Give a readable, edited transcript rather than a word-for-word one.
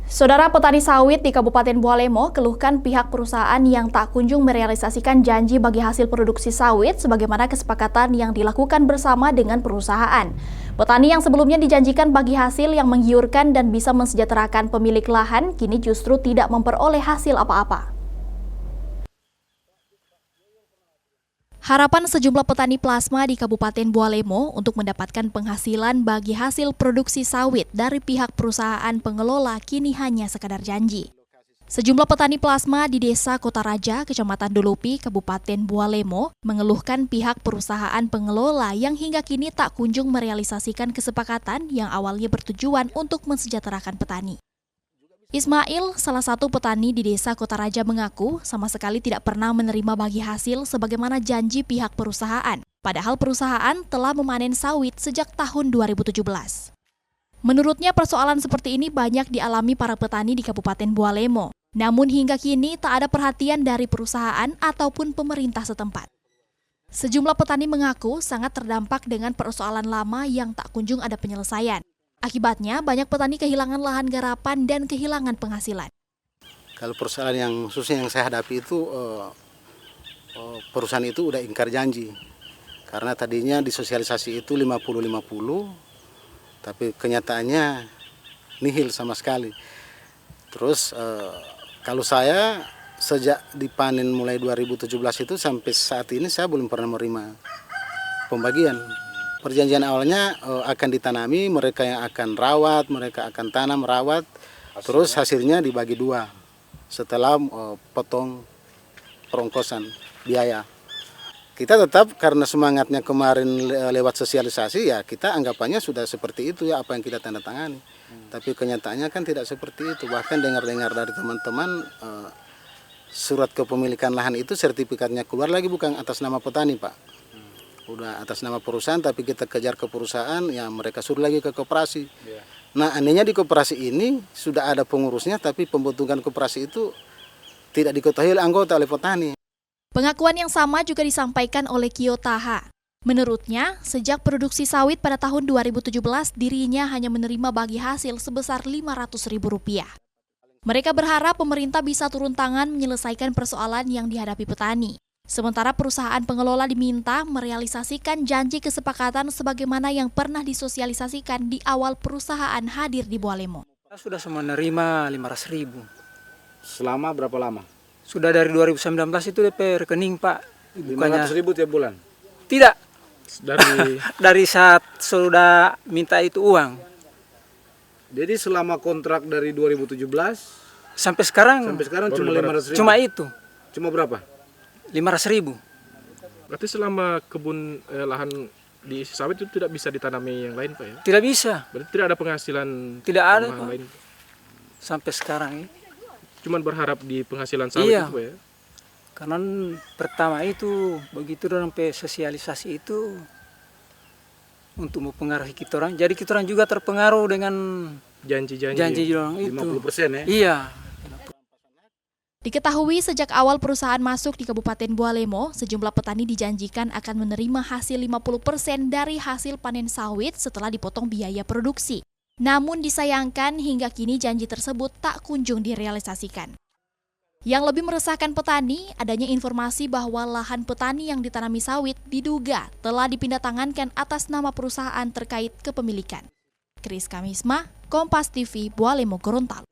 Saudara petani sawit di Kabupaten Bualemo keluhkan pihak perusahaan yang tak kunjung merealisasikan janji bagi hasil produksi sawit sebagaimana kesepakatan yang dilakukan bersama dengan perusahaan. Petani yang sebelumnya dijanjikan bagi hasil yang menggiurkan dan bisa mensejahterakan pemilik lahan kini justru tidak memperoleh hasil apa-apa. Harapan sejumlah petani plasma di Kabupaten Bualemo untuk mendapatkan penghasilan bagi hasil produksi sawit dari pihak perusahaan pengelola kini hanya sekadar janji. Sejumlah petani plasma di Desa Kota Raja, Kecamatan Dulupi, Kabupaten Bualemo mengeluhkan pihak perusahaan pengelola yang hingga kini tak kunjung merealisasikan kesepakatan yang awalnya bertujuan untuk mensejahterakan petani. Ismail, salah satu petani di Desa Kota Raja mengaku sama sekali tidak pernah menerima bagi hasil sebagaimana janji pihak perusahaan. Padahal perusahaan telah memanen sawit sejak tahun 2017. Menurutnya persoalan seperti ini banyak dialami para petani di Kabupaten Bualemo. Namun hingga kini tak ada perhatian dari perusahaan ataupun pemerintah setempat. Sejumlah petani mengaku sangat terdampak dengan persoalan lama yang tak kunjung ada penyelesaian. Akibatnya, banyak petani kehilangan lahan garapan dan kehilangan penghasilan. Kalau persoalan yang khususnya yang saya hadapi itu, perusahaan itu udah ingkar janji. Karena tadinya disosialisasi itu 50-50, tapi kenyataannya nihil sama sekali. Terus kalau saya sejak dipanen mulai 2017 itu sampai saat ini saya belum pernah menerima pembagian. Perjanjian awalnya akan ditanami, mereka yang akan rawat, mereka akan tanam, rawat, terus hasilnya dibagi dua setelah potong perongkosan biaya. Kita tetap karena semangatnya kemarin lewat sosialisasi ya kita anggapannya sudah seperti itu ya apa yang kita tanda tangani. Tapi kenyataannya kan tidak seperti itu, bahkan dengar-dengar dari teman-teman surat kepemilikan lahan itu sertifikatnya keluar lagi bukan atas nama petani Pak. Udah atas nama perusahaan tapi kita kejar ke perusahaan ya mereka suruh lagi ke koperasi. Nah anehnya di koperasi ini sudah ada pengurusnya tapi pembentukan koperasi itu tidak diketahui oleh anggota oleh petani. Pengakuan yang sama juga disampaikan oleh Kio Taha. Menurutnya, sejak produksi sawit pada tahun 2017 dirinya hanya menerima bagi hasil sebesar Rp500.000. Mereka berharap pemerintah bisa turun tangan menyelesaikan persoalan yang dihadapi petani. Sementara perusahaan pengelola diminta merealisasikan janji kesepakatan sebagaimana yang pernah disosialisasikan di awal perusahaan hadir di Bualemo. Sudah menerima 500.000. Selama berapa lama? Sudah dari 2019 itu DP rekening Pak. 500.000 tiap bulan? Tidak. Dari saat sudah minta itu uang. Jadi selama kontrak dari 2017 sampai sekarang cuma 500.000. Cuma itu. Cuma berapa? 500.000. Berarti selama kebun lahan di sawit itu tidak bisa ditanami yang lain Pak ya? Tidak bisa. Berarti tidak ada penghasilan. Tidak ada Pak. Lain. Sampai sekarang ini. Cuman berharap di penghasilan sawit iya. Itu Pak ya? Karena pertama itu begitu sampai sosialisasi itu untuk mempengaruhi kita orang. Jadi kita orang juga terpengaruh dengan janji orang itu. 50% ya? Iya. Diketahui sejak awal perusahaan masuk di Kabupaten Bualemo, sejumlah petani dijanjikan akan menerima hasil 50% dari hasil panen sawit setelah dipotong biaya produksi. Namun disayangkan hingga kini janji tersebut tak kunjung direalisasikan. Yang lebih meresahkan petani, adanya informasi bahwa lahan petani yang ditanami sawit diduga telah dipindahtangankan atas nama perusahaan terkait kepemilikan. Kris Kamisma, Kompas TV, Bualemo, Gorontalo.